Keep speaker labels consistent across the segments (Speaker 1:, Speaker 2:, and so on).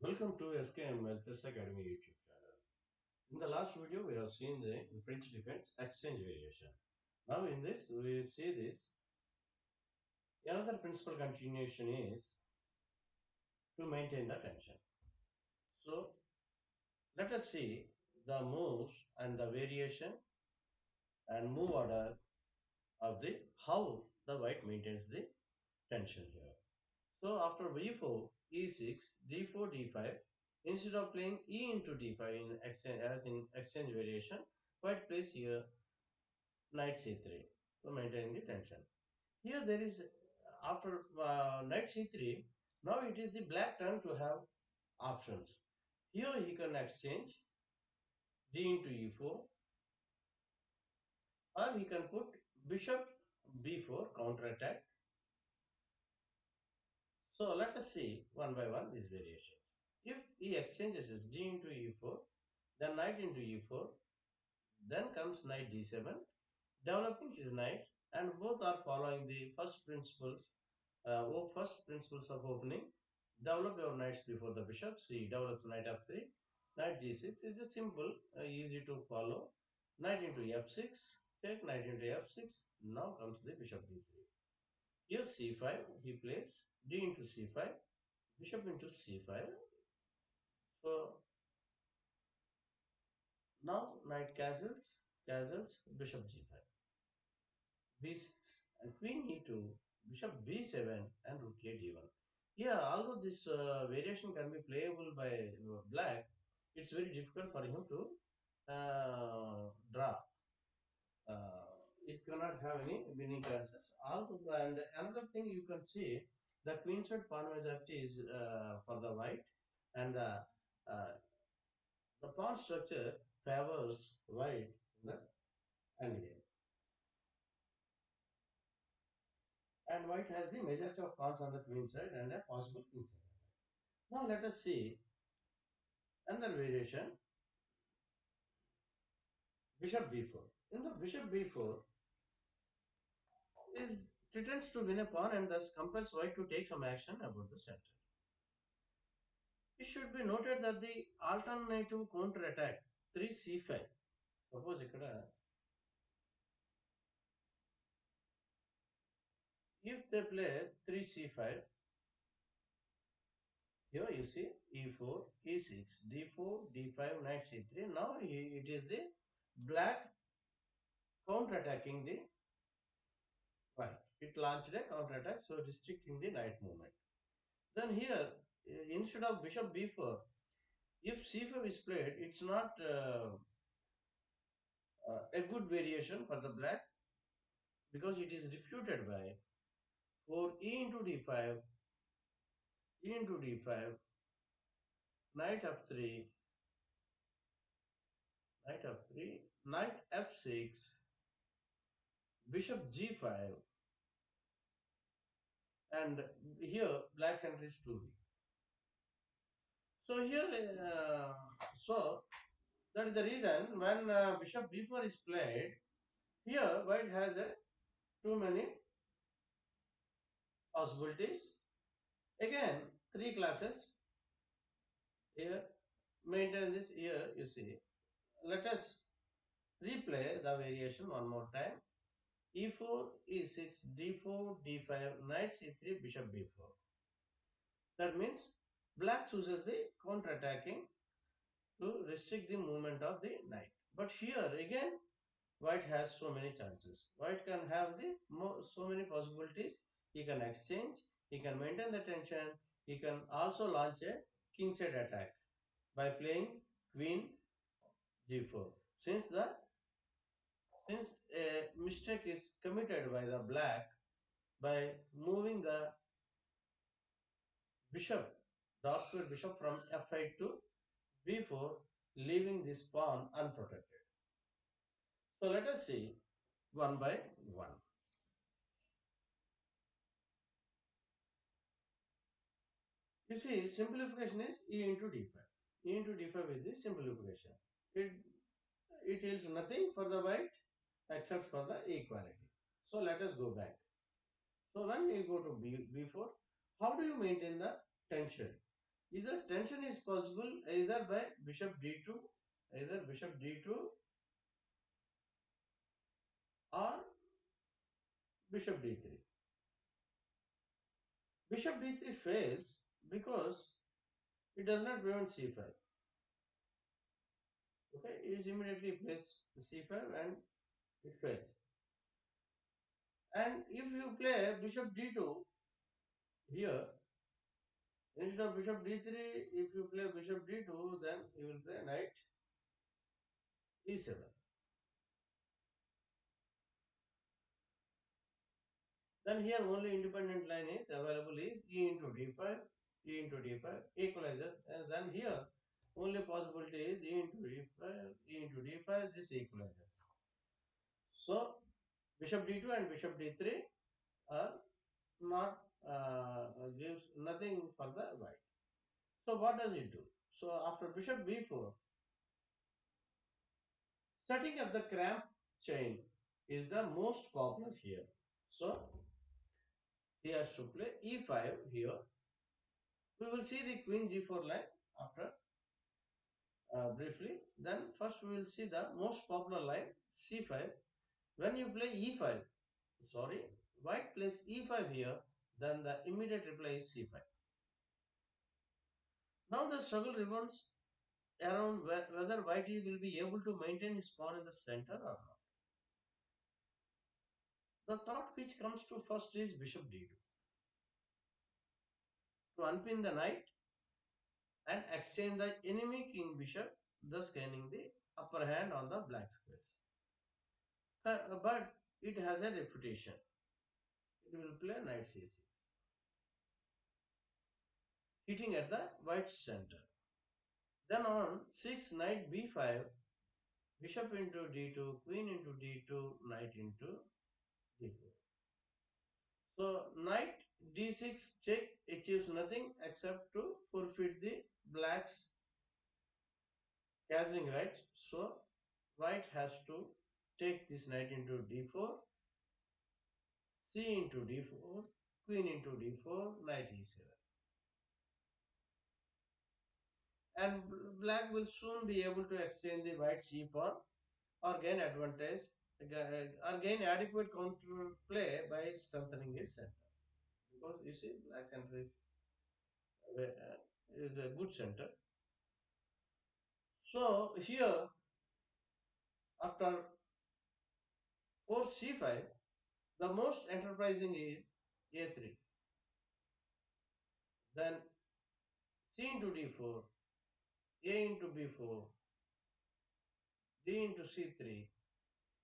Speaker 1: Welcome to SKM Chess Academy YouTube channel. In the last video, we have seen the French defense exchange variation. Now, in this, we will see this. Another principal continuation is to maintain the tension. So, let us see the moves and the variation and move order of the how the white maintains the tension here. So, after b4, e6, d4, d5, instead of playing e into d5 in exchange, as in exchange variation, white plays here knight c3 to maintain the tension. Here there is after knight c3, now it is the black turn to have options. Here he can exchange d into e4, or he can put bishop b4 counter attack. So let us see one by one these variations. If he exchanges his d into e4, then knight into e4, then comes knight d7, developing his knight, and both are following the first principles of opening. Develop your knights before the bishop. See, develops knight f3, knight g6 is a simple, easy to follow. Knight into f6, check, knight into f6. Now comes the bishop d3. Here c5, he plays d into c5, bishop into c5. So now knight castles, bishop g5. b6 and queen e2, bishop b7 and rook a d1. Here, although this variation can be playable by black, it's very difficult for him to draw. It cannot have any winning chances. Although, and another thing you can see, the queen side pawn majority is for the white, and the pawn structure favors white in the endgame. And white has the majority of pawns on the queen side and a possible king side. Now let us see another variation, bishop b4. In the bishop b4 is threatens to win a pawn and thus compels white to take some action about the center. It should be noted that the alternative counter attack 3c5. Suppose if they play 3c5, here you see e4, e6, d4, d5, knight c3. Now it is the black counter-attacking the white. It launched a counter-attack, so restricting the knight movement. Then here, instead of bishop b4, if c5 is played, it's not a good variation for the black because it is refuted by for e into d5, e into d5, knight f3, knight f3, knight f6, bishop g5, and here black center is too weak. So here, that is the reason when bishop b4 is played, here white has too many possibilities. Again, three classes here. Maintain this here, you see. Let us replay the variation one more time. e4, e6, d4, d5, knight c3, bishop b4. That means black chooses the counter-attacking to restrict the movement of the knight. But here again, white has so many chances. White can have the so many possibilities. He can exchange, he can maintain the tension, he can also launch a kingside attack by playing queen g4. Since a mistake is committed by the black by moving the bishop, dark square bishop from f8 to b4, leaving this pawn unprotected. So let us see one by one. You see, simplification is e into d5. E into d5 is the simplification. It is nothing for the white except for the equality. So let us go back. So when you go to b4, how do you maintain the tension? Either tension is possible either by bishop d2, either bishop d2 or bishop d3. Bishop d3 fails because it does not prevent c5. Okay, it immediately plays c5 and it fails. And if you play bishop d2 here, instead of bishop d3, if you play bishop d2, then you will play knight e7. Then here only independent line is available is e into d5, e into d5 equalizes, and then here only possibility is e into d5, e into d5, this equalizes. So bishop d2 and bishop d3 are not gives nothing for the white. So what does it do? So after bishop b4, setting up the cramp chain is the most popular here. So he has to play e5 here. We will see the queen g4 line after briefly. Then first we will see the most popular line c5. When you play e5, sorry, white plays e5 here, then the immediate reply is c5. Now the struggle revolves around whether white will be able to maintain his pawn in the center or not. The thought which comes to first is bishop d2 to unpin the knight and exchange the enemy king bishop, thus gaining the upper hand on the black squares. But it has a refutation. It will play knight c6, hitting at the white center. Then on 6 knight b5, bishop into d2, queen into d2, knight into d4. So knight d6 check achieves nothing except to forfeit the black's castling right. So white has to take this knight into d4, c into d4, queen into d4, knight e7. And black will soon be able to exchange the white c pawn or gain advantage or gain adequate counter play by strengthening his center. Because you see, black center is a good center. So here, after force c5, the most enterprising is a3. Then c into d4, a into b4, d into c3.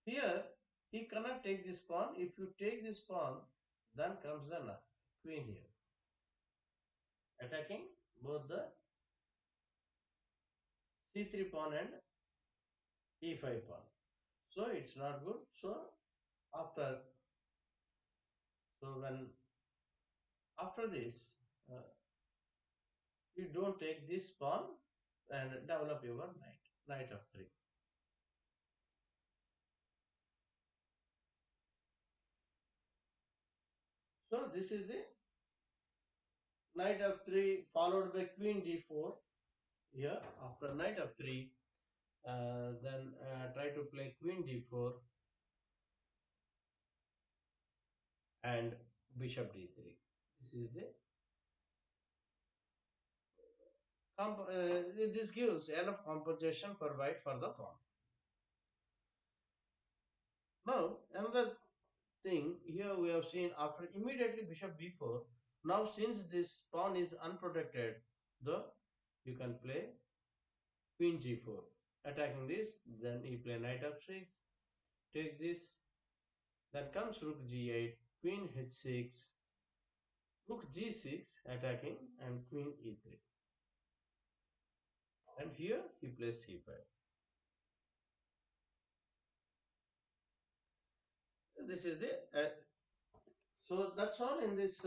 Speaker 1: Here, he cannot take this pawn. If you take this pawn, then comes the queen here, attacking both the c3 pawn and e5 pawn. So it's not good. So after, when after this, uh, you don't take this pawn and develop your knight of 3. So this is the knight of 3 followed by queen d4 here. After knight of 3, then try to play queen d4 and bishop d3. This is the this gives enough compensation for white for the pawn. Now another thing here we have seen, after immediately bishop b4. Now since this pawn is unprotected, the you can play queen g4 attacking this. Then you play knight f6, take this. Then comes rook g8, queen h6, rook g6 attacking, and queen e3. And here he plays c5. This is the so that's all in this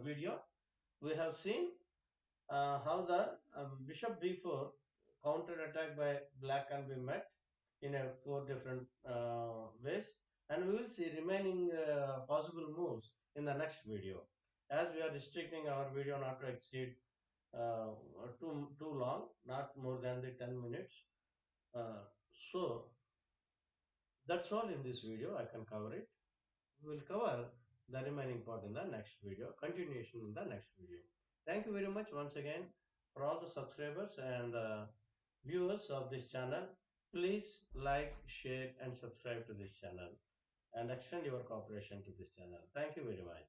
Speaker 1: video. We have seen how the bishop b4 counter attack by black can be met in 4 different ways, and we will see remaining possible moves in the next video, as we are restricting our video not to exceed too long, not more than the 10 minutes. So that's all in this video. I can cover it. We will cover the remaining part in the next video, continuation in the next video. Thank you very much once again for all the subscribers and viewers of this channel. Please like, share, and subscribe to this channel and extend your cooperation to this channel. Thank you very much.